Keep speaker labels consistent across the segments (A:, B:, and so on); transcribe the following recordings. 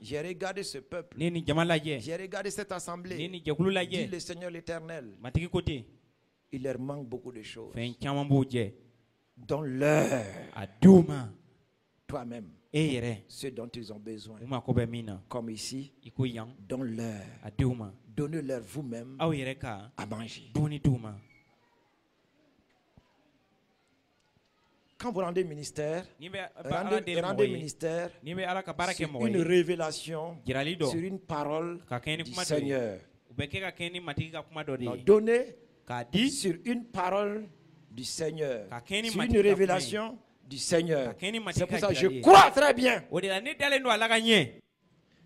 A: J'ai regardé ce peuple.
B: Nini jamala je.
A: J'ai regardé cette assemblée.
B: Nini jakulu la
A: Dit
B: je.
A: le Seigneur l'Éternel.
B: Matiki côté.
A: Il leur manque beaucoup de choses.
B: Fen caman b'o jɛ.
A: Donne-leur
B: A d'u ma.
A: toi-même
B: E yɛrɛ.
A: ce dont ils ont besoin.
B: U mako bɛ min na.
A: Comme ici,
B: I ko yan.
A: donne-leur.
B: A d'u ma.
A: Donnez-leur vous-même
B: Aw yɛrɛ ka
A: à manger.
B: dumuni d'u ma.
A: Quand vous rendez ministère,
B: N'i bɛ ala deli
A: rendez
B: mɔgɔ ye.
A: ministère
B: N'i bɛ ala ka baara kɛ
A: sur
B: mɔgɔ
A: une
B: ye.
A: révélation,
B: Jirali dɔ.
A: sur une parole
B: Ka kɛɲɛ ni
A: du
B: kuma dɔ ye.
A: Seigneur.
B: U bɛ kɛ ka kɛɲɛ ni matigi ka kuma dɔ de
A: Non,
B: ye.
A: donnez
B: K'a di.
A: sur une parole du Seigneur,
B: Ka kɛɲɛ ni
A: sur
B: matigi
A: une
B: ka kuma ye.
A: révélation du Seigneur.
B: Ka kɛɲɛ ni matigi
A: C'est pour
B: ka
A: ça que je
B: jirali ye.
A: crois très bien.
B: O de la ne dalen don a la ka ɲɛ.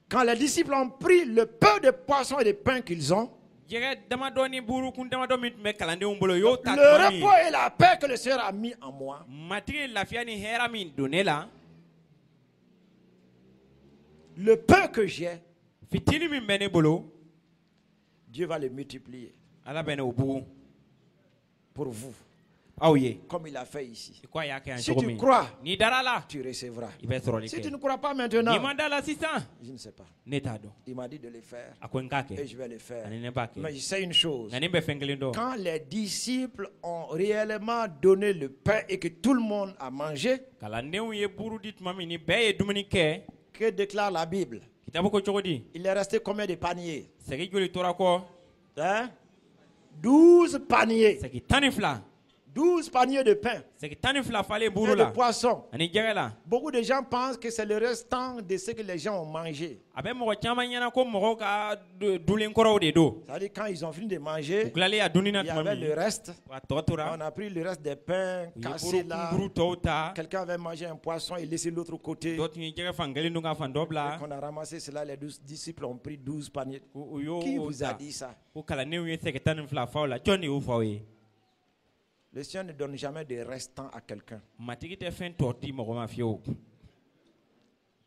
A: Quand les disciples ont pris le peu de poissons et de pain qu'ils ont,
B: Jɛgɛ damadɔ ni burukun damadɔ min tun bɛ kalandenw bolo y'o ta
A: le
B: tuma min.
A: repos et la paix que le Seigneur a mis en moi,
B: Matigi lafiya ni hɛrɛ min don ne la.
A: le peu que j'ai,
B: Fitini min bɛ ne bolo.
A: Dieu va le multiplier
B: Ala bɛ n'o bugun
A: pour vous,
B: aw ye.
A: comme il a fait ici.
B: I ko a y'a kɛ yan
A: Si
B: cogo
A: tu
B: min.
A: crois,
B: N'i dara la.
A: tu recevras.
B: I bɛ sɔrɔli
A: Si tu
B: kɛ.
A: ne crois pas
B: N'i
A: maintenant,
B: ma da la sisan.
A: je ne sais pas.
B: Ne t'a dɔn.
A: Il m'a dit de le faire
B: A ko n k'a
A: et
B: kɛ.
A: je vais le faire.
B: Ani ne b'a kɛ.
A: Mais je sais une chose.
B: Nka ni bɛ fɛn kelen dɔn.
A: Quand les disciples ont réellement donné le pain et que tout le monde a mangé,
B: Kalandenw ye buru di tuma min ni bɛɛ ye dumuni kɛ.
A: que déclare la Bible?
B: Kitabu ko cogo di.
A: Il est resté combien de paniers?
B: Sɛgi joli tora kɔ.
A: Hein? 12 paniers.
B: Sɛgi 12.
A: 12 paniers de pain
B: Sɛgi 12 falen buru
A: et de
B: la.
A: poissons.
B: Ani jɛgɛ la.
A: Beaucoup de gens pensent que c'est le restant de ce que les gens ont mangé.
B: A bɛ mɔgɔ caman ɲɛna ko mɔgɔw ka dulenkɔrɔw de don.
A: C'est-à-dire quand ils ont fini de
B: U
A: manger,
B: tilalen a dunni na
A: il y
B: tuma
A: avait
B: min.
A: le reste.
B: A tɔ tora.
A: On a pris le reste des pains
B: U ye
A: cassés là.
B: buru tɔw ta.
A: Quelqu'un avait mangé un poisson et laissé l'autre côté.
B: Dɔ tun ye jɛgɛ fan kelen dun ka fan dɔ bila.
A: Quand on a ramassé cela, les 12 disciples ont pris 12 paniers.
B: U y'o
A: Qui
B: o
A: vous a
B: ta.
A: dit ça?
B: Ko kalandenw ye sɛgi 12 fɔ aw la. Jɔn de y'o fɔ aw ye?
A: Le Seigneur ne donne jamais de restant à quelqu'un.
B: Matigi tɛ fɛn tɔ di mɔgɔ ma fiyewu.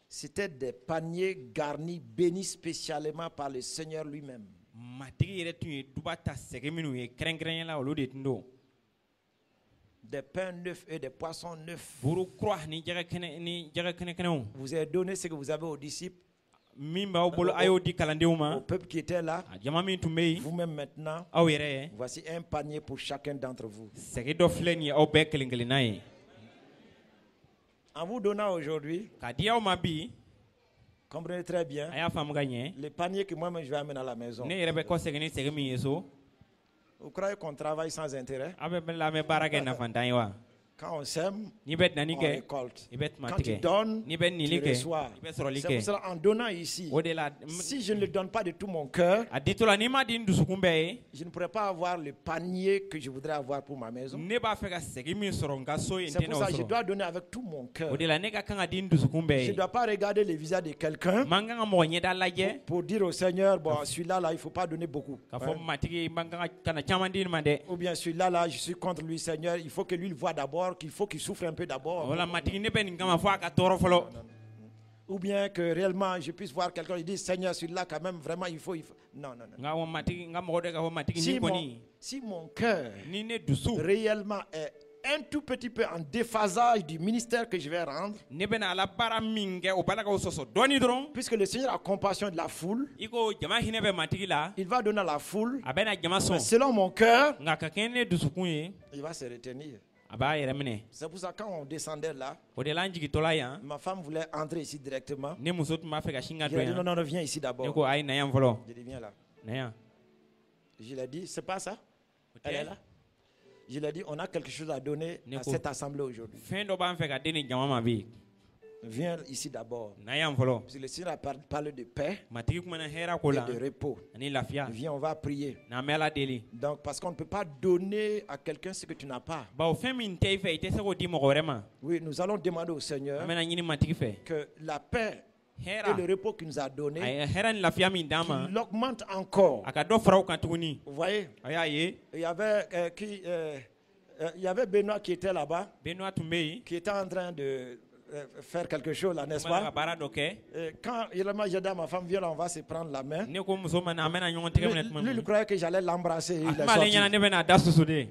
A: C'était des paniers garnis, bénis spécialement par le Seigneur lui-même.
B: Matigi yɛrɛ tun ye duba ta sɛgi minnu ye kɛrɛnkɛrɛnya la olu de tun don.
A: Des pains neufs et des poissons neufs.
B: Buru kura ni jɛgɛ kɛnɛkɛnɛw.
A: Vous avez donné ce que vous avez aux disciples,
B: Min b'aw bolo a y'o di kalandenw ma.
A: au peuple qui était là.
B: A jama min tun bɛ yen.
A: Vous-même maintenant,
B: Aw yɛrɛ ye.
A: voici un panier pour chacun d'entre vous.
B: Sɛgi dɔ filɛ nin ye aw bɛɛ kelen kelenna ye.
A: En vous donnant aujourd'hui,
B: K'a di aw ma bi.
A: comprenez très bien,
B: A y'a faamu ka ɲɛ.
A: les paniers que moi-même je vais amener à la maison.
B: Ne yɛrɛ bɛ kɔ segin ni sɛgi min ye so.
A: Vous croyez qu'on travaille sans intérêt?
B: Aw bɛ lamɛn baara kɛ nafantan ye wa?
A: Quand on sème,
B: N'i bɛ danni
A: on
B: kɛ.
A: récolte.
B: I bɛ tuma
A: Quand tu
B: tigɛ.
A: donnes,
B: N'i bɛ
A: tu
B: nili kɛ.
A: reçois.
B: I bɛ sɔrɔli
A: C'est pour
B: kɛ.
A: cela, en donnant ici,
B: O de la.
A: si je ne le donne pas de tout mon cœur,
B: A ditɔ la n'i ma di n dusukun bɛɛ ye.
A: je ne pourrais pas avoir le panier que je voudrais avoir pour ma maison.
B: Ne b'a fɛ ka sɛgi min sɔrɔ n ka so ye n
A: C'est
B: tɛ
A: pour
B: n'o
A: ça que je
B: sɔrɔ.
A: dois donner avec tout mon cœur.
B: O de la ne ka kan ka di n dusukun bɛɛ
A: Je ne
B: ye.
A: dois pas regarder le visage de quelqu'un
B: Man kan ka mɔgɔ ɲɛda lajɛ.
A: pour dire au Seigneur, bon, celui-là, là, il ne faut pas donner beaucoup.
B: K'a
A: Hein?
B: fɔ matigi man kan ka kana caman di ma dɛ.
A: Ou bien celui-là, là, je suis contre lui, Seigneur. Il faut que lui le voie d'abord, qu'il faut qu'il souffre un peu d'abord.
B: Wala matigi ne bɛ nin kama fɔ a ka tɔɔrɔ fɔlɔ.
A: Ou bien que réellement, je puisse voir quelqu'un, il dit, Seigneur, celui-là, quand même, vraiment, il faut. Non, non, non.
B: Nka o matigi n ka mɔgɔ de ka fɔ matigi
A: Si
B: ni kɔni.
A: mon cœur
B: Ni ne dusu.
A: réellement est un tout petit peu en déphasage du ministère que je vais rendre,
B: Ne bɛna ala baara min kɛ o bala ka o sɔsɔ dɔɔni dɔrɔn.
A: puisque le Seigneur a compassion de la foule,
B: I ko jama hinɛ bɛ matigi la.
A: il va donner à la foule.
B: A bɛna jama
A: Mais
B: sɔn.
A: selon mon cœur,
B: Nka ka kɛ ne dusukun ye.
A: il va se retenir.
B: A b'a yɛrɛ minɛ.
A: C'est pour ça que quand on descendait là,
B: O de la n jigitɔla yan.
A: ma femme voulait entrer ici directement.
B: Ne muso tun b'a fɛ ka sin ka
A: Je lui ai
B: don
A: dit, non,
B: yan.
A: non, non, viens ici
B: Ne
A: d'abord.
B: ko a ye na yan fɔlɔ.
A: Je lui ai dit, viens là.
B: Na yan.
A: Je lui ai dit, c'est pas ça?
B: O
A: Elle est
B: tɛ.
A: là. Je lui ai dit, on a quelque chose à donner à
B: Neko.
A: cette assemblée aujourd'hui.
B: Fɛn dɔ b'an fɛ ka di ni jama ma bi.
A: Viens ici d'abord.
B: Na yan fɔlɔ.
A: Parce que le Seigneur a parlé de paix
B: Matigi kumana hɛrɛ ko
A: et
B: la.
A: de repos.
B: Ani lafiya.
A: Viens, on va prier.
B: N'an bɛ ala deli.
A: Donc, parce qu'on ne peut pas donner à quelqu'un ce que tu n'as pas.
B: Bawo fɛn min tɛ i fɛ i tɛ se k'o di mɔgɔ wɛrɛ ma.
A: Oui, nous allons demander au Seigneur
B: An bɛna ɲini matigi fɛ.
A: que la paix et
B: Hɛrɛ.
A: le repos qu'il nous a donné,
B: A ye hɛrɛ ni lafiya min d'an ma.
A: qu'il l'augmente encore.
B: A ka dɔ fara o kan tuguni.
A: Vous voyez,
B: A y'a ye.
A: il y avait, il y avait Benoît qui était là-bas,
B: Benoît tun bɛ yen.
A: qui était en train de faire quelque chose là, n'est-ce
B: N b'a ka
A: pas?
B: baara dɔ kɛ.
A: Et quand il m'a dit à ma femme, viens là, on va se prendre la main.
B: Ne ko muso ma na an bɛna ɲɔgɔn tɛgɛ minɛ tuma
A: Lui, il
B: min.
A: croyait que j'allais l'embrasser.
B: A
A: Il est
B: kuma ale
A: sorti.
B: ɲɛna ne bɛna a da susu de.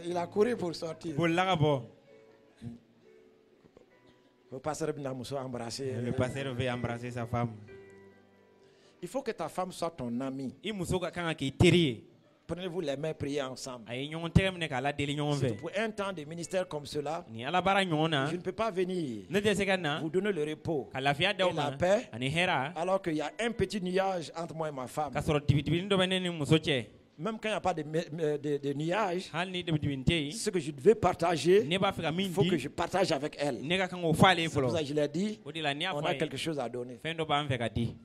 A: Il a couru pour sortir.
B: Bolila ka bɔ.
A: Le pasteur Binamuso a embrassé.
B: Le pasteur veut embrasser sa femme.
A: Il faut que ta femme soit ton amie.
B: I muso ka kan ka k'i teri ye.
A: Prenez-vous les mains, priez ensemble.
B: A ye ɲɔgɔn tɛgɛ minɛ k'a ladeli ɲɔgɔn fɛ.
A: Pour un temps de ministère comme cela,
B: Ni alabaara ɲɔgɔn na,
A: je ne peux pas venir
B: ne tɛ se ka na
A: vous donner le repos
B: ka lafiya d'aw
A: et la
B: ma
A: paix,
B: ani hɛra
A: alors qu'il y a un petit nuage entre moi et ma femme.
B: k'a sɔrɔ dibidibini dɔ bɛ ne ni muso cɛ.
A: Même quand il n'y a pas de nuage,
B: Hali ni dibidibini tɛ yen,
A: ce que je devais partager,
B: ne b'a fɛ ka
A: il
B: min
A: faut que
B: di,
A: je partage avec elle.
B: ne ka kan k'o fɔ ale ye
A: C'est pour ça
B: fɔlɔ.
A: que je l'ai dit,
B: O de la n'i y'a
A: on
B: fɔ
A: a
B: a ye
A: quelque chose à donner.
B: fɛn dɔ b'an fɛ ka di.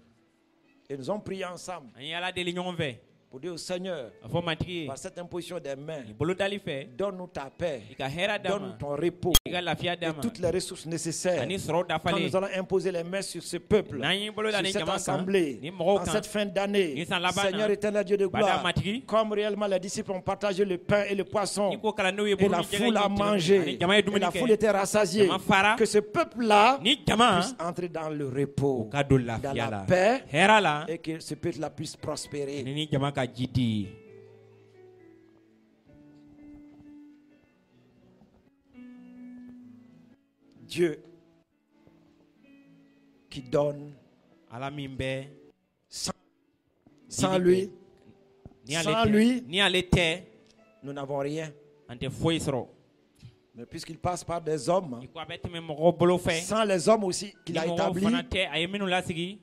A: Et nous avons prié ensemble
B: An ye ala deli ɲɔgɔn fɛ.
A: pour dire au Seigneur,
B: A fɔ matigi ye,
A: par cette imposition des mains,
B: i bolo dali fɛ,
A: donne-nous ta paix,
B: i ka hɛra d'a ma,
A: donne-nous ton repos
B: i ka lafiya d'a
A: et
B: ma,
A: toutes les ressources nécessaires.
B: ani sɔrɔ
A: Quand
B: dafalen.
A: nous allons imposer les mains sur ce peuple,
B: N'an y'i bolo da
A: sur
B: ni
A: cette
B: jama kan,
A: assemblée,
B: ni mɔgɔw
A: en
B: kan,
A: cette fin d'année,
B: ni san laban
A: Seigneur
B: na,
A: éternel Dieu de
B: bada
A: gloire,
B: matigi,
A: comme réellement les disciples ont partagé le pain et le poisson,
B: i ko kalandenw ye
A: et
B: buru
A: la
B: ni jɛgɛ
A: foule a
B: ɲimi
A: mangé,
B: ani jama ye
A: et
B: dumuni
A: la
B: kɛ,
A: foule était rassasiée,
B: jama fara,
A: que ce peuple-là
B: ni jama
A: puisse entrer dans le repos,
B: ka don
A: dans
B: lafiya
A: la
B: la,
A: paix,
B: hɛra la,
A: et que ce peuple-là puisse prospérer.
B: ani ni jama ka ji di.
A: Dieu qui donne
B: Ala min bɛ
A: sans lui,
B: ni ale
A: sans
B: tɛ,
A: lui,
B: ni ale tɛ,
A: nous n'avons rien.
B: an tɛ foyi sɔrɔ.
A: Mais puisqu'il passe par des hommes,
B: I ko a bɛ tɛmɛ mɔgɔw bolo fɛ,
A: sans les hommes aussi qu'il
B: ni
A: a
B: mɔgɔw
A: établis,
B: fana tɛ, a ye minnu lasigi,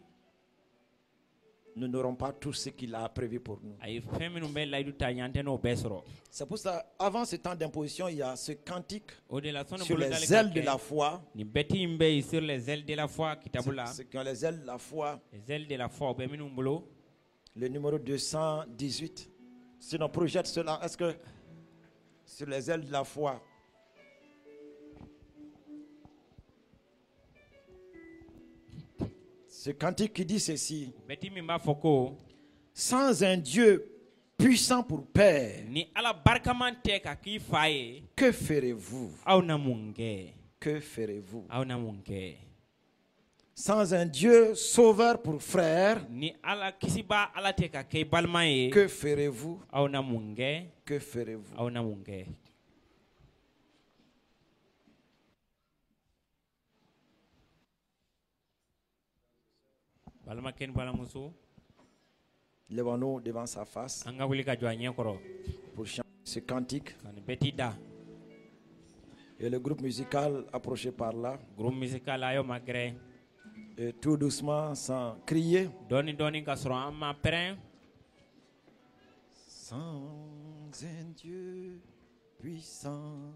A: nous n'aurons pas tout ce qu'il a prévu pour nous.
B: a ye fɛn minnu bɛ layidu ta ɲɛ an tɛ n'o bɛɛ sɔrɔ.
A: C'est pour ça, avant ce temps d'imposition, il y a ce cantique
B: O de la sɔnni
A: sur
B: bolo dali
A: les
B: ka
A: ailes de la
B: kɛ,
A: foi.
B: nin bɛti in bɛ yen sur les ailes de la foi kitabu la,
A: Ceux qui ont les ailes de la foi,
B: les ailes de la foi o bɛ minnu bolo.
A: le numéro 218. Sinon, projette cela. Est-ce que sur les ailes de la foi, ce cantique qui dit ceci:
B: Bɛti min b'a fɔ ko,
A: sans un Dieu puissant pour Père,
B: ni ala barikaman tɛ ka k'i fa ye,
A: que ferez-vous?
B: aw na mun kɛ?
A: Que ferez-vous?
B: Aw na mun kɛ?
A: Sans un Dieu sauveur pour frère,
B: Ni ala kisiba ala tɛ ka kɛ i balima ye,
A: que ferez-vous?
B: aw na mun kɛ?
A: Que ferez-vous?
B: Aw na mun kɛ? Balimakɛ ni balimamuso,
A: Lèvons-nous devant sa face
B: an ka wuli ka jɔ a ɲɛ kɔrɔ
A: pour chanter ce cantique.
B: ka nin bɛti da.
A: Et le groupe musical approché par là.
B: Groupe musical a y'o ma gɛrɛ.
A: Et tout doucement, sans crier.
B: Dɔɔni dɔɔni ka sɔrɔ an ma pɛrɛn.
A: Sans un Dieu puissant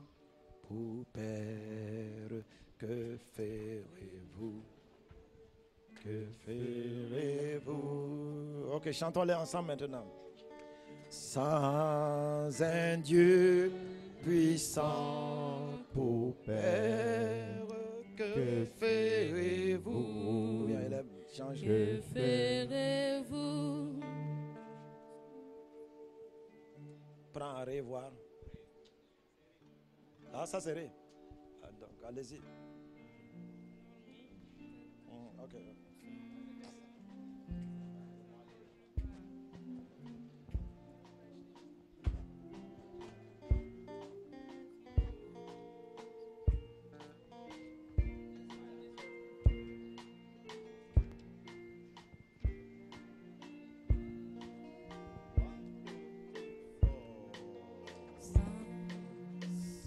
A: pour Père, que ferez-vous? Que ferez-vous? Ok, chantons-les ensemble maintenant. Sans un Dieu puissant pour Père, que ferez-vous? Bien, élève, change.
C: Que ferez-vous?
A: Prends à revoir. Ah, ça c'est vrai. Ah, donc, allez-y. Ok.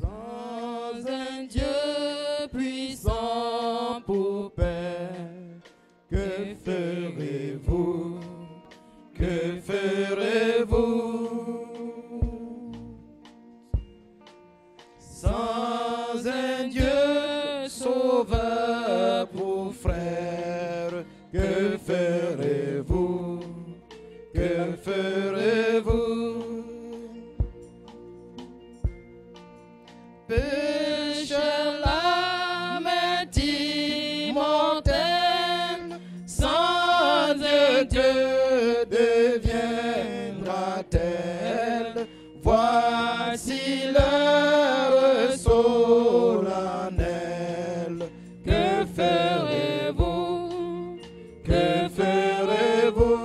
C: Sans un Dieu puissant pour Père, que ferez-vous? Que ferez-vous? Sans un Dieu sauveur pour frère, que ferez-vous? Que ferez-vous? Pécheur, l'âme est immortelle, sans un Dieu deviendra-t-elle? Voici l'heure solennelle. Que ferez-vous? Que ferez-vous?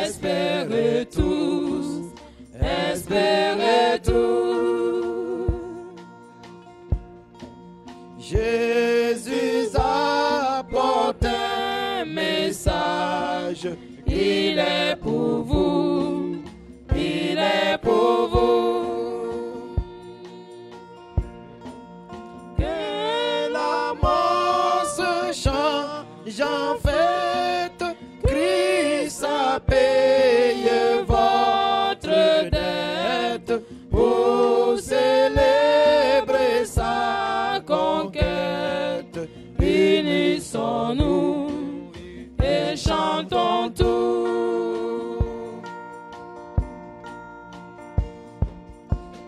C: espérez tous, espérez tous. Jésus apporte un message, il est pour vous, il est pour vous. Que la mort se change en fête, Christ a payé votre dette pour célébrer sa conquête. Unissons-nous et chantons tout.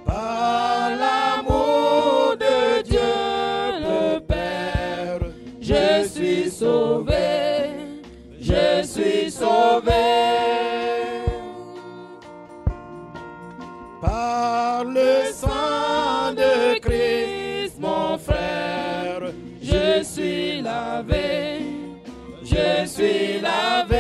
C: Par l'amour de Dieu le Père, je suis sauvé, je suis sauvé. Par le sang de Christ, mon frère, je suis lavé, je suis lavé.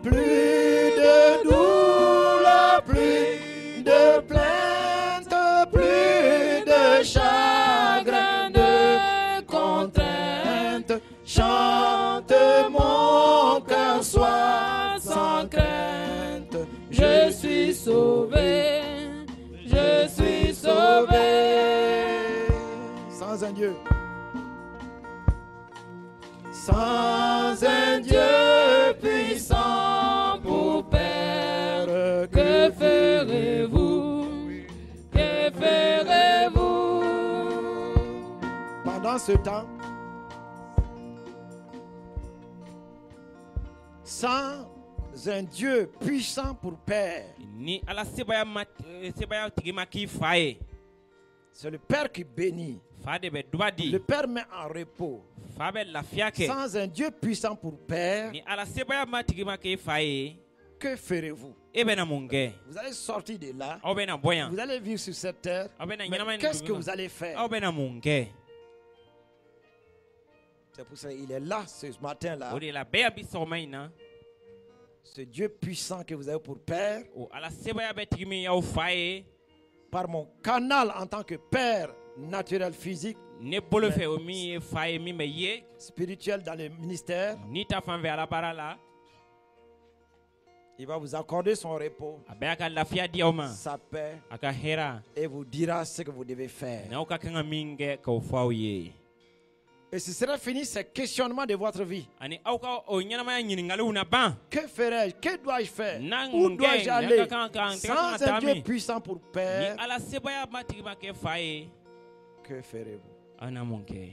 C: Plus de douleur, plus de plainte, plus de chagrin, de contrainte. Chante mon cœur, sois sans crainte. Je suis sauvé, je suis sauvé. Sans un Dieu, sans un Dieu puissant pour Père, que ferez-vous? Que ferez-vous? Pendant ce temps, sans un Dieu puissant pour Père,
B: Ni ala sebaya tigima ki faye.
A: c'est le Père qui bénit.
B: Fade be dubadi.
A: Le Père met en repos.
B: Fabe la fiake.
A: Sans un Dieu puissant pour Père,
B: Ni ala sebaya tigima ki faye.
A: que ferez-vous?
B: Ebe na munge.
A: Vous allez sortir de là.
B: Obe na boyan.
A: Vous allez vivre sur cette terre.
B: Obe na
A: Mais
B: nyama
A: qu'est-ce que vous allez faire?
B: Obe na munge.
A: C'est pour ça qu'il est là ce matin-là.
B: Ode la beya bisomaina.
A: Ce Dieu puissant que vous avez pour Père,
B: O ala sebaya be tigimi ya faye.
A: par mon canal en tant que Père naturel physique,
B: Ne bolo fe o mi faye mi me ye.
A: spirituel dans le ministère,
B: Ni ta fan ve ala barala.
A: il va vous accorder son repos,
B: Abe ka lafia di oma.
A: sa paix,
B: Aka hera.
A: et vous dira ce que vous devez faire.
B: Na uka kanga minge ka ufaye.
A: Et ce sera fini ces questionnements de votre vie.
B: Ani auka o nyama ya nyiningali una ban.
A: Que ferai-je? Que dois-je faire?
B: Nang
A: Où dois-je
B: nge,
A: aller?
B: nanga kan-
A: Sans
B: teka
A: un Dieu
B: tami.
A: puissant pour
B: Ni
A: Père,
B: ala sebaya matigima ke faye.
A: que ferez-vous?
B: Ana munke.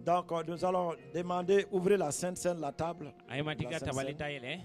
A: Donc nous allons demander, ouvrez la Sainte Seine, la table.
B: Ay matika
A: La Sainte
B: tabalita yele.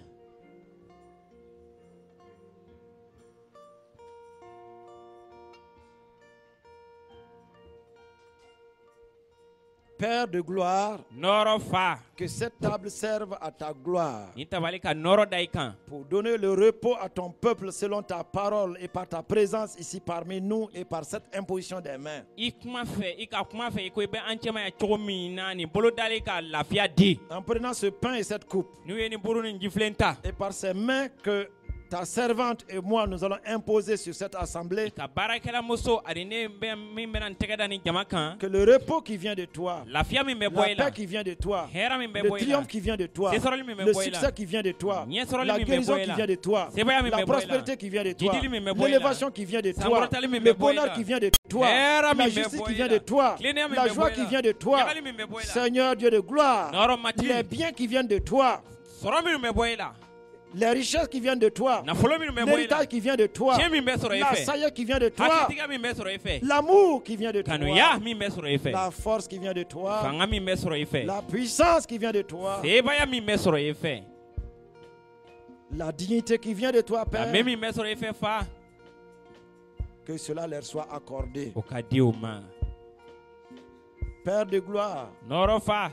A: Père de gloire,
B: Noro fa.
A: que cette table serve à ta gloire,
B: Ni tabalika noro daikan.
A: pour donner le repos à ton peuple selon ta parole et par ta présence ici parmi nous et par cette imposition des mains.
B: I kuma fe, i ka kuma fe, i ko ibe anchema ya chogo mina ni bolo dali ka lafia di.
A: En prenant ce pain et cette coupe,
B: Ni ye ni buru ni njiflenta.
A: et par ces mains que ta servante et moi nous allons imposer sur cette assemblée,
B: Ka barakela muso adine be min bena ntegeda ni jamakan.
A: que le repos qui vient de toi,
B: Lafia min be
A: la
B: boyla.
A: paix qui vient de toi,
B: Hera min be
A: le
B: boyla.
A: triomphe qui vient de toi,
B: Sesoroli mi me
A: le
B: boyla.
A: succès qui vient de toi,
B: Nyesoroli
A: la
B: mi me
A: guérison qui
B: boyla.
A: vient de toi,
B: Sebaya mi
A: la
B: me boyla.
A: prospérité qui vient de toi,
B: Jidili mi me boyla.
A: l'élévation qui vient de toi,
B: Sambrotali mi me
A: le bonheur
B: boyla.
A: qui vient de toi,
B: Hera mi
A: la
B: me
A: justice qui
B: boyla.
A: vient de toi,
B: Clénia mi
A: la
B: me
A: joie
B: boyla.
A: qui vient de toi,
B: Yagali mi me boyla.
A: Seigneur Dieu de gloire,
B: Noro mati.
A: les biens qui viennent de toi,
B: Soro mi me boyla.
A: les richesses qui viennent de toi,
B: Na folo mi me boyla.
A: l'héritage qui vient de toi,
B: Che mi me soro
A: la
B: efe.
A: saillie qui vient de toi,
B: Hakitika mi me soro efe.
A: l'amour qui vient de
B: Kanu ya
A: toi,
B: mi me soro efe.
A: la force qui vient de toi,
B: Fanga mi me soro efe.
A: la puissance qui vient de toi,
B: Sebaya mi me soro efe.
A: la dignité qui vient de toi,
B: La
A: Père,
B: memi me soro efe fa.
A: que cela leur soit accordé.
B: Okadi uma.
A: Père de gloire,
B: Noro fa.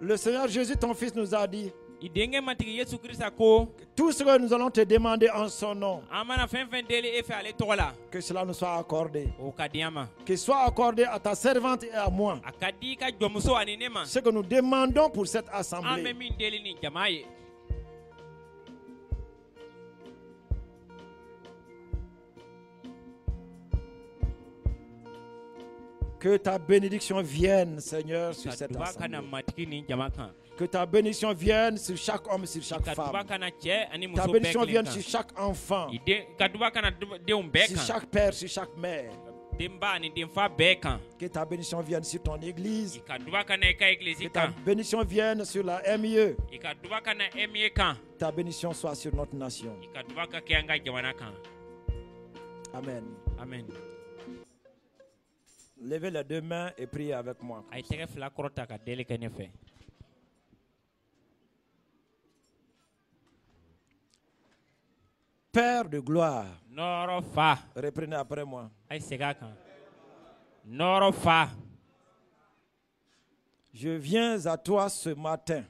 A: le Seigneur Jésus, ton Fils, nous a dit,
B: I denkɛ matigi Yesu Krista ko
C: tout ce que nous allons te demander en son nom,
B: an mana fɛn fɛn deli e fɛ ale tɔgɔ la
C: que cela nous soit accordé.
B: o ka di an ma.
C: Que soit accordé à ta servante et à moi.
B: A ka di I ka jɔnmuso ani ne ma.
C: Ce que nous demandons pour cette
B: An bɛ
C: assemblée.
B: min deli ni jama ye.
C: Que ta bénédiction vienne, Seigneur, sur
B: Ka
C: cette
B: duba kana
C: assemblée.
B: matigi ni jama kan.
C: Que ta bénédiction vienne sur chaque homme, sur chaque
B: Ka duba
C: femme.
B: kana cɛ ani
C: Ta
B: muso bɛɛ
C: bénédiction
B: kelen
C: vienne
B: kan.
C: sur chaque enfant,
B: Ka duba kana denw bɛɛ
C: sur
B: kan.
C: chaque père, sur chaque mère.
B: Denba ani denfa bɛɛ kan.
C: Que ta bénédiction vienne sur ton église.
B: I ka duba kana I ka
C: Que
B: église
C: ta
B: kan.
C: bénédiction vienne sur la MIE.
B: I ka duba kana MIE kan.
C: Ta bénédiction soit sur notre nation.
B: I ka duba ka kɛ an ka jamana kan.
C: Amen.
B: Amen.
C: Levez les deux mains et priez avec moi.
B: A ye tɛgɛ fila kɔrɔta ka deli kɛ ne fɛ.
C: Père de gloire,
B: Nɔɔrɔ fa.
C: reprenez après moi.
B: A ye segin a kan. Nɔɔrɔ fa.
C: Je viens à toi ce matin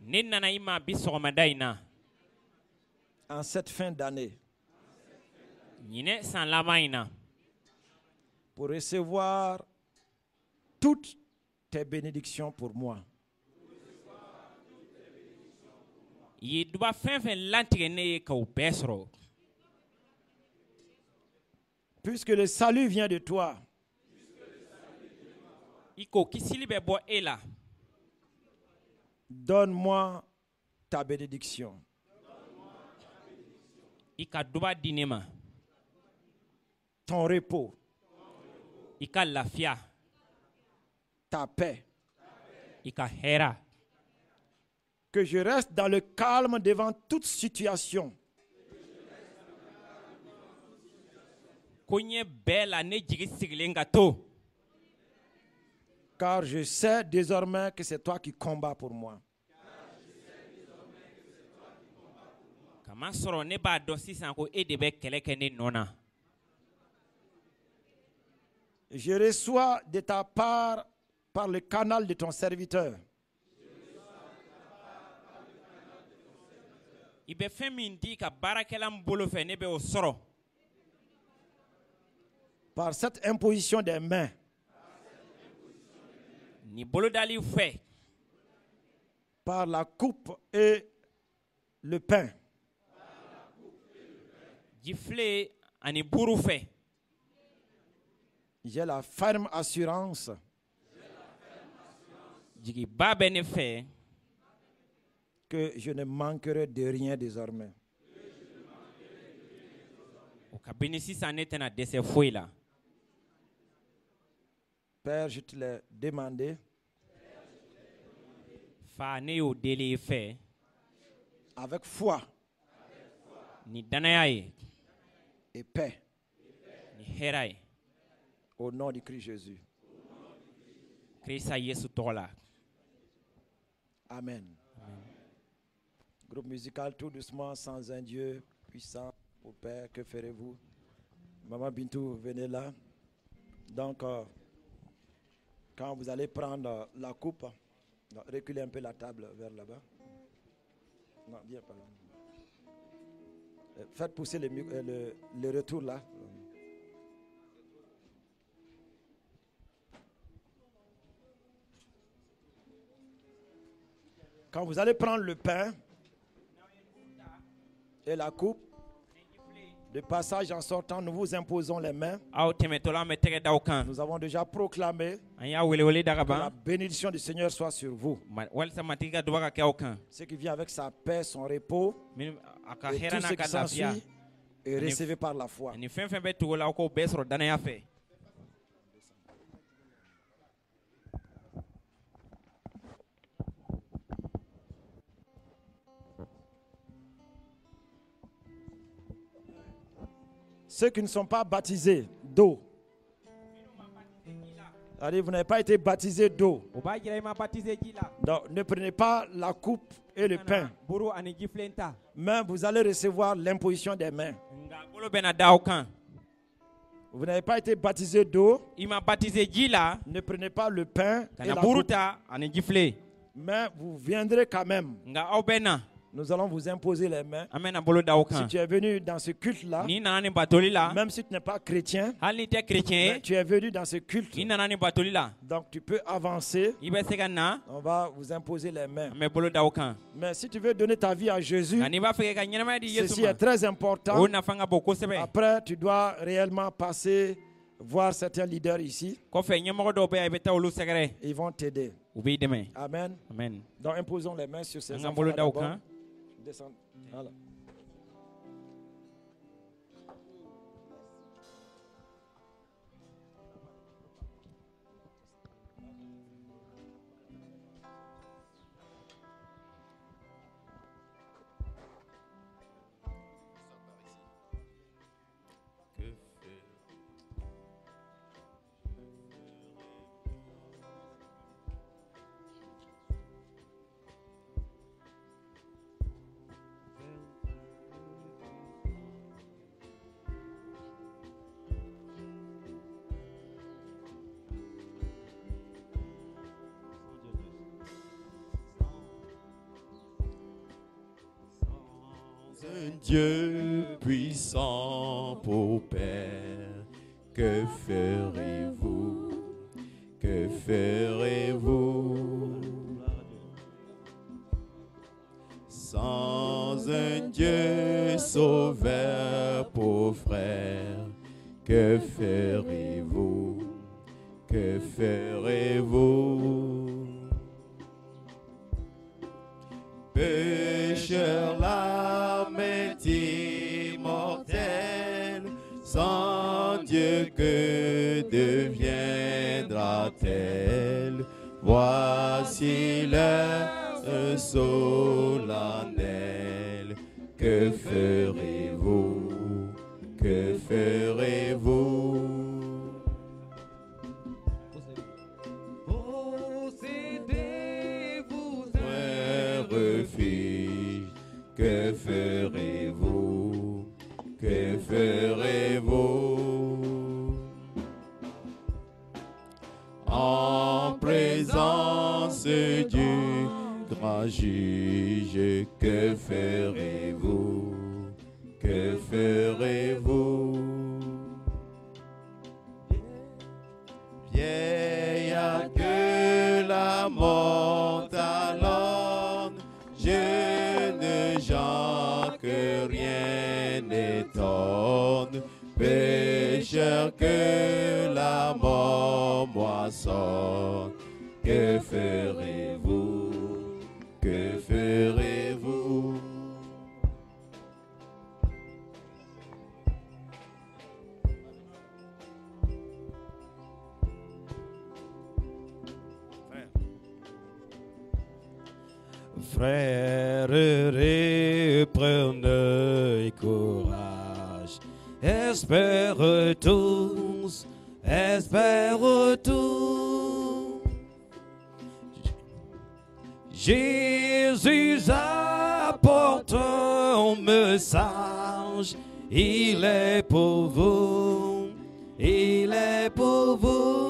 B: Ne nana I ma bi sɔgɔmada in na.
C: en cette fin d'année
B: Ɲinɛ san laban in na.
C: pour recevoir toutes tes bénédictions pour moi.
B: I ye duba fɛn fɛn latigɛ ne ye k'o bɛɛ sɔrɔ.
C: Puisque le salut vient de toi,
B: I ko kisili bɛ bɔ e la.
C: donne-moi ta bénédiction.
B: I ka duba di ne ma.
C: Ton repos,
B: I ka lafiya.
C: ta paix.
B: I ka hɛra.
C: Que je reste dans le calme devant toute situation.
B: Ko ɲɛ bɛɛ la ne jigi sigilen ka to.
C: Car je sais désormais que c'est toi qui combats pour moi.
B: Kama sɔrɔ ne b'a dɔn sisan ko e de bɛ kɛlɛ kɛ ne nɔ na.
C: Je reçois de ta part par le canal de ton serviteur
B: I bɛ fɛn min di ka baarakɛla min bolo fɛ ne bɛ o sɔrɔ.
C: par cette imposition des mains.
B: Ni bolodali fɛ.
C: Par la coupe et le pain.
B: Jifile ani buru fɛ.
C: J'ai la ferme assurance
B: Jigiba bɛ ne fɛ.
C: que je ne manquerai de rien désormais.
B: O kabini sisan ne tɛna dɛsɛ foyi la.
C: Père, je te l'ai demandé
B: Fa ne y'o deli I fɛ.
C: avec foi
B: Ni danaya ye.
C: et paix
B: Ni hɛra ye.
C: au nom du Christ Jésus.
B: Krista Yesu tɔgɔ la.
C: Amen. Groupe musical tout doucement, sans un Dieu puissant au Père, que ferez-vous? Maman Bintou, venez là. Donc, quand vous allez prendre la coupe, reculez un peu la table vers là-bas. Non, viens pas là. Faites pousser le retour là. Quand vous allez prendre le pain et la coupe, de passage en sortant, nous vous imposons les mains.
B: Aw tɛmɛtɔla an bɛ tɛgɛ da aw kan.
C: Nous avons déjà proclamé
B: An y'a welewele da ka
C: que la
B: ban.
C: bénédiction du Seigneur soit sur vous.
B: Walisa matigi ka duba ka kɛ aw kan.
C: Ce qui vient avec sa paix, son repos,
B: Minnu a ka
C: et
B: hɛrɛ
C: tout ce
B: n'a ka
C: qui
B: lafiya.
C: s'ensuit est recevé par la foi.
B: Ani fɛn fɛn bɛ tugu la aw k'o bɛɛ sɔrɔ danaya fɛ.
C: Ceux qui ne sont pas baptisés d'eau, allez, vous n'avez pas été baptisés d'eau.
D: O b'a jira I ma baptisé ji la.
C: Donc, ne prenez pas la coupe et le pain,
D: Buru ani ji filen ta.
C: mais vous allez recevoir l'imposition des mains.
B: Nka bolo bɛna da aw kan.
C: Vous n'avez pas été baptisés d'eau,
B: I ma baptisé ji la.
C: ne prenez pas le pain et
B: Kana
C: la
B: buru
C: coupe,
B: ta ani ji file.
A: Mais vous viendrez quand même.
B: nga aw bɛ na
A: Nous allons vous imposer les mains.
B: an bɛna bolo da aw
A: Si
B: kan
A: tu es venu dans ce culte-là,
B: n'i nana ni batoli la
A: même si tu n'es pas chrétien,
B: hali n'i tɛ chrétien
A: mais
B: ye
A: tu es venu dans ce culte,
B: n'i nana ni batoli la
A: donc tu peux avancer.
B: i bɛ se ka na
A: On va vous imposer les mains.
B: an bɛ bolo da aw kan
A: Mais si tu veux donner ta vie à Jésus,
B: nka n'i b'a fɛ ka ɲɛnamaya di Yesu
A: ceci
B: ma
A: est très important.
B: o nafa ka bon kosɛbɛ
A: Après, tu dois réellement passer, voir certains leaders ici.
B: kɔfɛ ɲɛmɔgɔ dɔw bɛ yan i bɛ taa olu sɛgɛrɛ
A: Ils vont t'aider.
B: u b'i dɛmɛ
A: Amen.
B: amen
A: Donc imposons les mains sur ces
B: an ka
A: enfants.
B: bolo da aw kan
A: Descends. Voilà.
E: Un Dieu puissant pour Père, que ferez-vous? Que ferez-vous? Sans un Dieu sauveur pour frère, que ferez-vous? Que ferez-vous? Pécheur, l'âme est immortelle, sans Dieu que deviendra-t-elle? Voici l'heure solennelle. Que ferez-vous? Que ferez-vous? Refuge, que ferez-vous? Que ferez-vous? En présence du grand juge, que ferez-vous? Que ferez-vous? Vieillard que la mort talonne, jeune gens que rien n'étonne, pécheur que la mort moissonne, que ferez-vous? Que ferez-vous?
F: Frères, reprenez courage, espère tous, espère tous. Jésus apporte un message, il est pour vous, il est pour vous.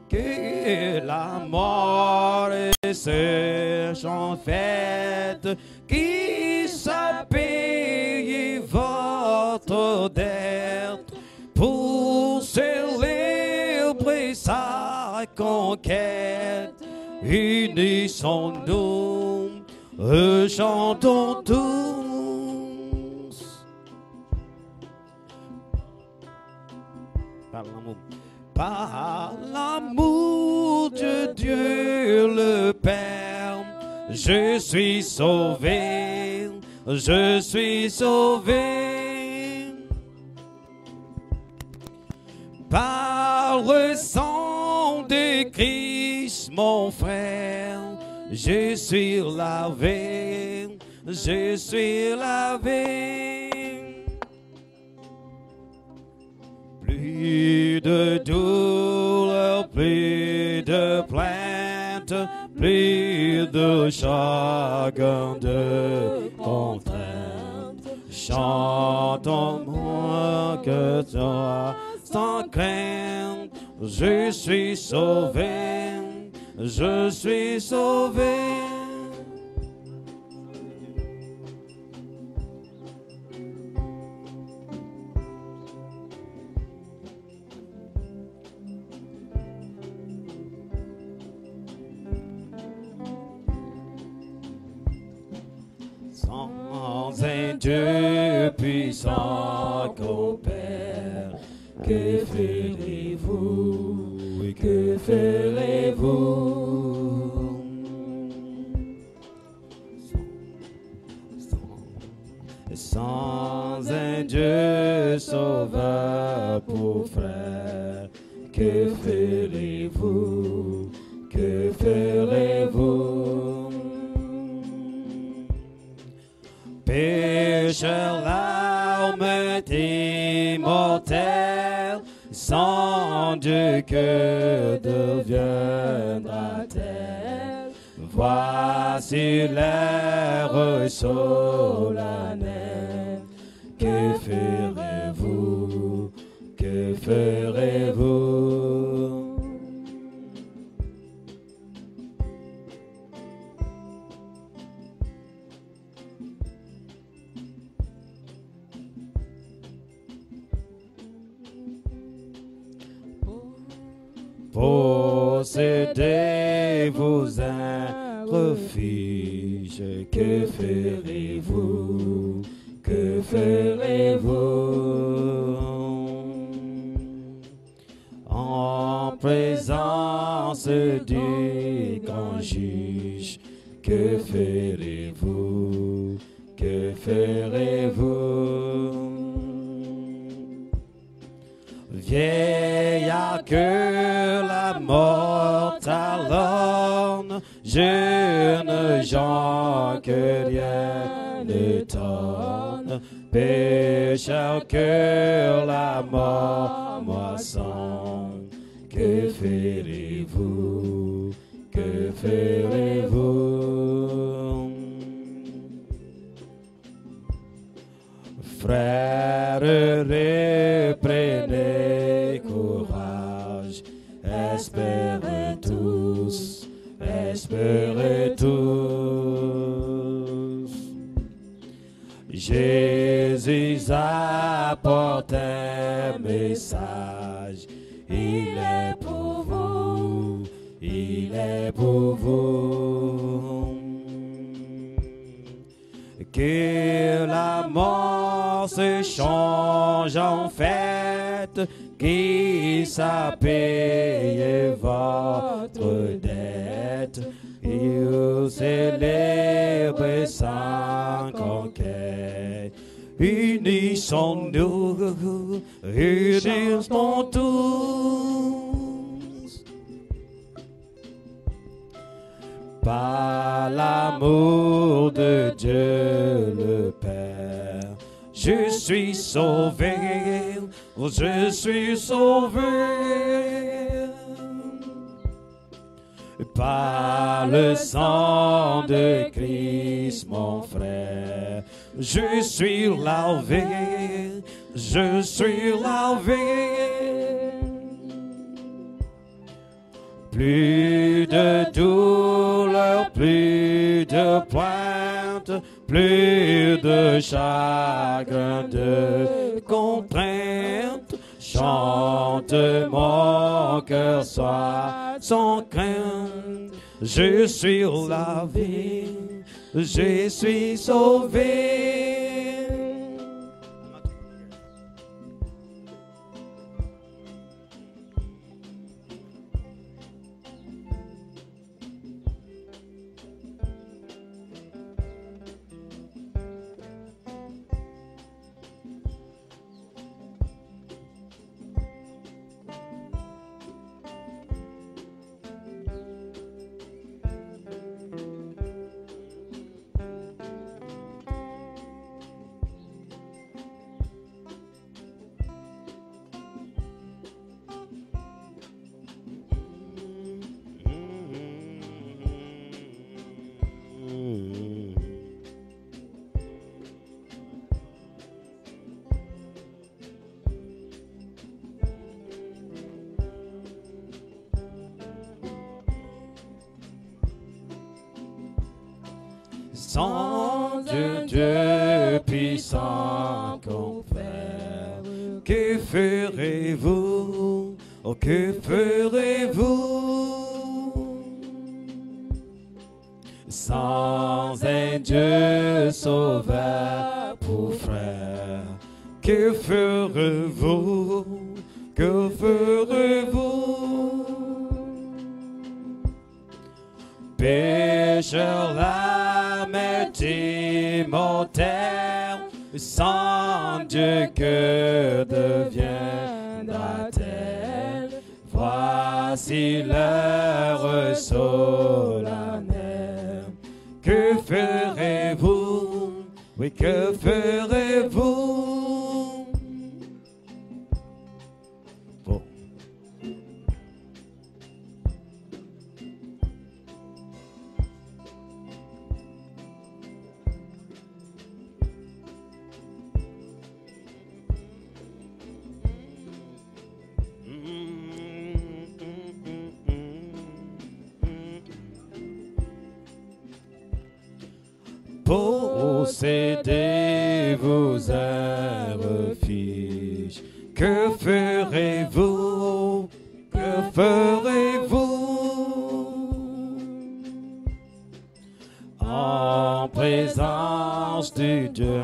F: Que la mort sèche en fête, qui s'a payé votre dette pour célébrer sa conquête. Unissons-nous, chantons tous. Par l'amour. Par l'amour de Dieu le Père, je suis sauvé, je suis sauvé. Par le sang de Christ, mon frère, je suis lavé, je suis lavé. Plus de douleur, plus de plainte, plus de chagrin, de contrainte. chantons que toi, sans crainte, je suis sauvé, je suis sauvé. Sans un Dieu puissant qu'au Père, que ferez-vous? Oui, que ferez-vous? Sans un Dieu sauveur pour frère, que ferez-vous? Que ferez-vous? Pécheur, l'âme immortelle, sans Dieu que deviendra-t-elle? Voici l'heure solennelle. Que ferez-vous? Que ferez-vous? Possédez-vous un refuge, que ferez-vous? Que ferez-vous? En présence du grand juge, que ferez-vous? Que ferez-vous? Vieillard que la mort talonne, jeunes gens que rien n'étonne, pécheurs que la mort moissonne, que ferez-vous? Que ferez-vous? Frères, reprenez courage, espérez tous, espérez tous. Jésus apporte un message, il est pour vous, il est pour vous. Que la mort se change en fête, qui a payé votre dette, il célèbre sa conquête. Unissons-nous, unissons tous, par l'amour de Dieu le Père. Je suis sauvé, je suis sauvé. Par le sang de Christ, mon frère, je suis lavé, je suis lavé. Plus de douleur, plus de plainte, plus de chagrin, de contrainte. Chante mon cœur, soit sans crainte. Je suis lavé, je suis sauvé. sans Dieu puissant qu'on fait. Que ferez-vous? Oh, que ferez-vous? Sans un Dieu sauveur pour frère. Que ferez-vous? Que ferez-vous? Pécheur, l'âme est immortelle, sans Dieu que deviendra-t-elle? Voici l'heure solennelle. Que ferez-vous? Oui, que ferez-vous? Oh. Possédez-vous un refuge. Que ferez-vous? Que ferez-vous? En présence du Dieu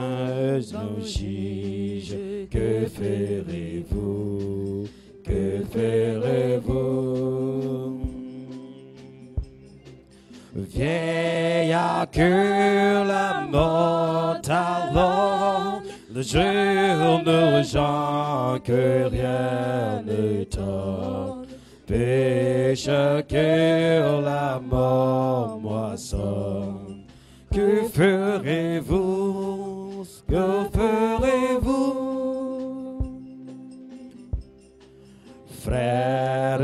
F: nous juge. Que ferez-vous? Que ferez-vous? Vieillard que la mort alors, le jour ne gens que rien ne tord. Pécheur que la mort moissonne. Que ferez-vous? Que ferez-vous? Frères,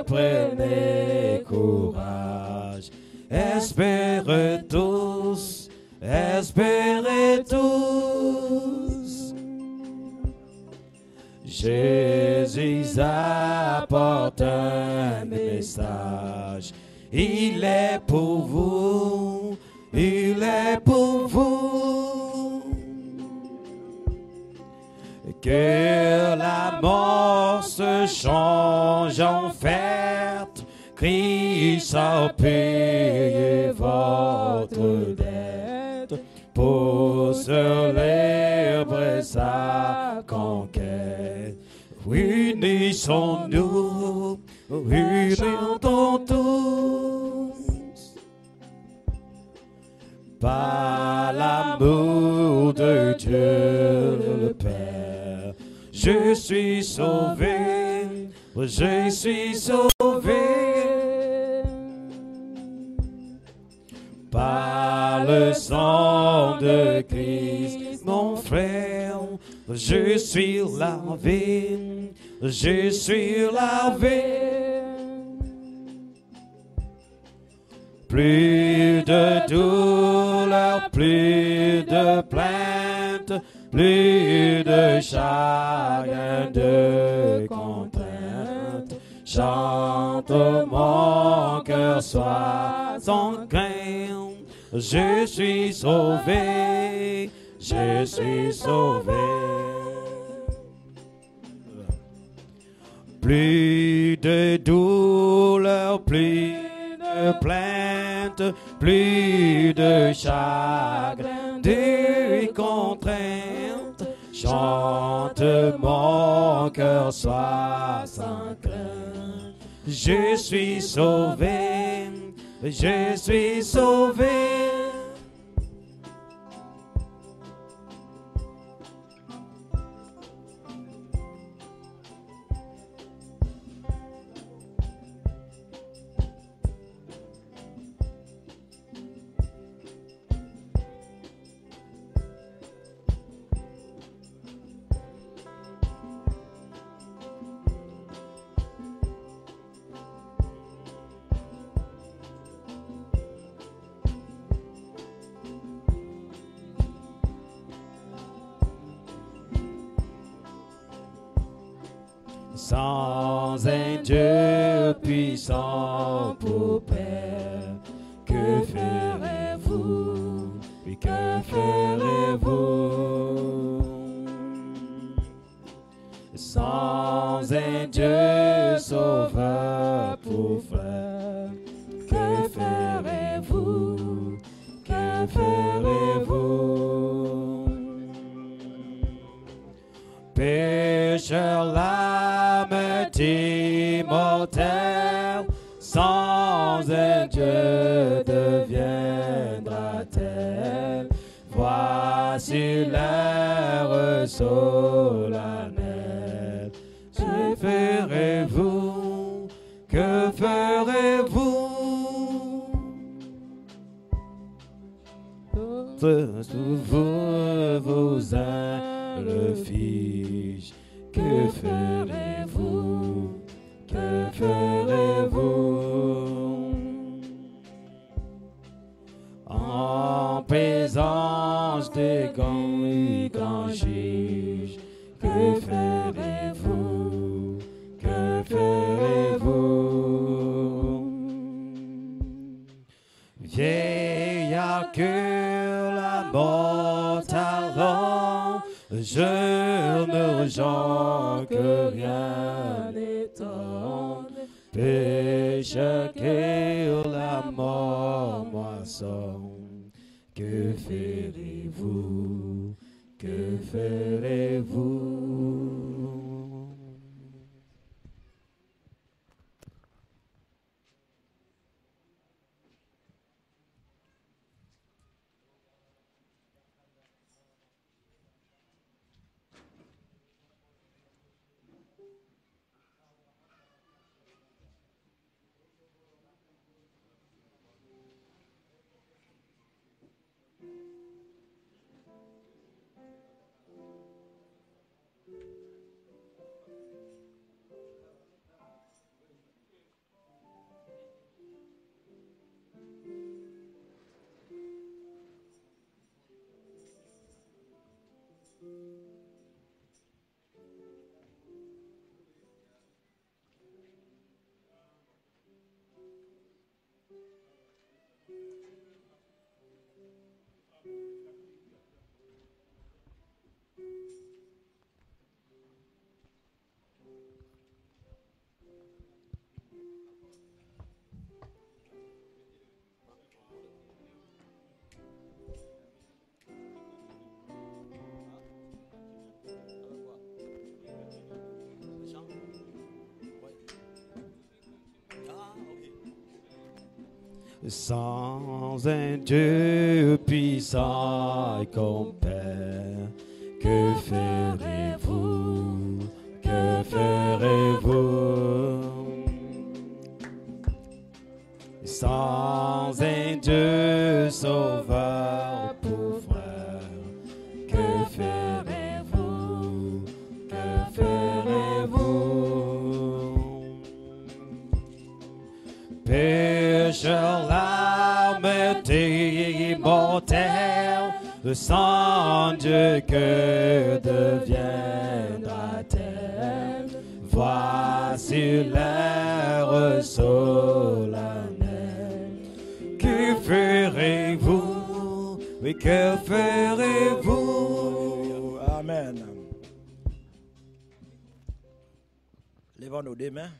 F: reprenez courage. Espérez tous, espérez tous. Jésus apporte un message. Il est pour vous, il est pour vous. Que la mort se change en fête. Christ a payé votre dette pour célébrer sa conquête. Unissons-nous, unissons tous par l'amour de Dieu le Père. Je suis sauvé, je suis sauvé. Par le sang de Christ, mon frère, je suis lavé, je suis lavé. Plus de douleur, plus de plainte, plus de chagrin, de contrainte. Chante mon cœur, sois sans crainte. Je suis sauvé, je suis sauvé. Plus de douleur, plus de plainte, plus de chagrin, de contrainte. Chante mon cœur, sois sans crainte. Je suis sauvé, je suis sauvé. Sans un Dieu puissant pour Père, que ferez-vous? sans un Dieu sauveur pour frère. Que ferez-vous? Que ferez-vous? Pécheur, l'âme immortelle, sans un Dieu deviendra-t-elle? Voici l'heure solennelle. Que ferez-vous? Que ferez-vous? Vous le fiche. Que ferez-vous? Que ferez-vous? En présence des grands juges, que ferez-vous? Que ferez-vous? Vieillard que la mort t'arrend, jeune gens que rien n'étonne, pécheur que la mort moissonne. Que ferez-vous? Que ferez-vous? Sans un Dieu puissant et compère, que ferez-vous? Que ferez-vous? Sans un Dieu sauveur pour frère, que ferez-vous? Que ferez-vous? Pécheur, l'âme immortelle, sans Dieu que deviendra-t-elle? Voici l'heure solennelle. Que ferez-vous? Oui, que ferez-vous?
C: Amen. Levons nos deux mains.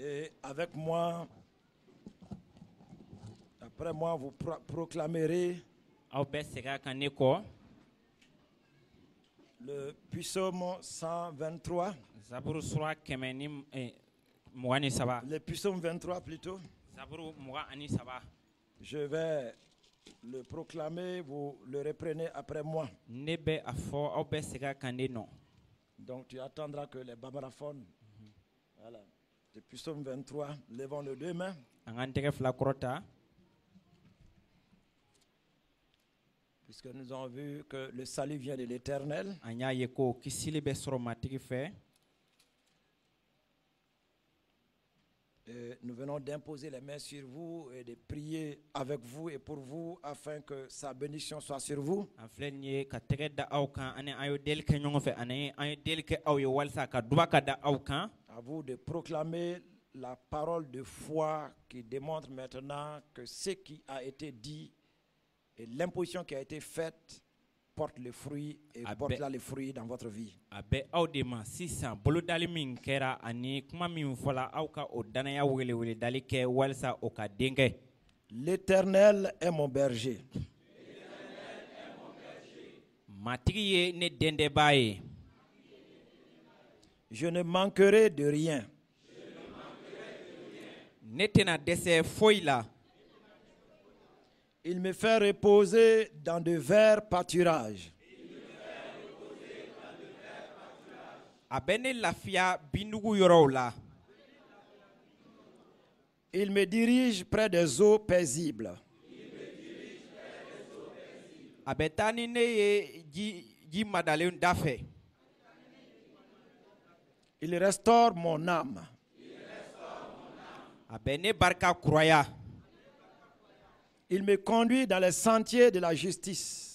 C: Et avec moi, après moi, vous proclamerez le psaume 123. Le psaume 23 plutôt. Je vais le proclamer, vous le reprenez après moi. Donc tu attendras que les bamaraphones. Voilà. Le psaume 23, levons les deux mains. Puisque nous avons vu que le salut vient de l'Éternel. Nous venons d'imposer les mains sur vous et de prier avec vous et pour vous afin que sa bénédiction soit sur vous. À vous de proclamer la parole de foi qui démontre maintenant que ce qui a été dit et l'imposition qui a été faite
A: porte les fruits et
B: Abe-
A: porte là les fruits dans votre vie.
B: a bɛ aw de ma sisan bolodali min kɛra ani kuma min fɔla aw ka o danaya weleweledali kɛ walisa o ka den kɛ.
A: L'Éternel est mon berger.
B: Matigi ye ne dendɛbaa ye.
A: Je ne manquerai de rien.
B: Ne tɛna dɛsɛ foyi la.
A: Il me fait reposer dans de verts pâturages.
B: A bɛ ne lafiya bindugu yɔrɔw la.
A: Il me dirige près des eaux paisibles.
B: A bɛ taa ni ne ye ji madalen da fɛ.
A: Il restaure mon âme.
B: A bɛ ne barika kuraya.
A: Il me conduit dans les sentiers de la justice.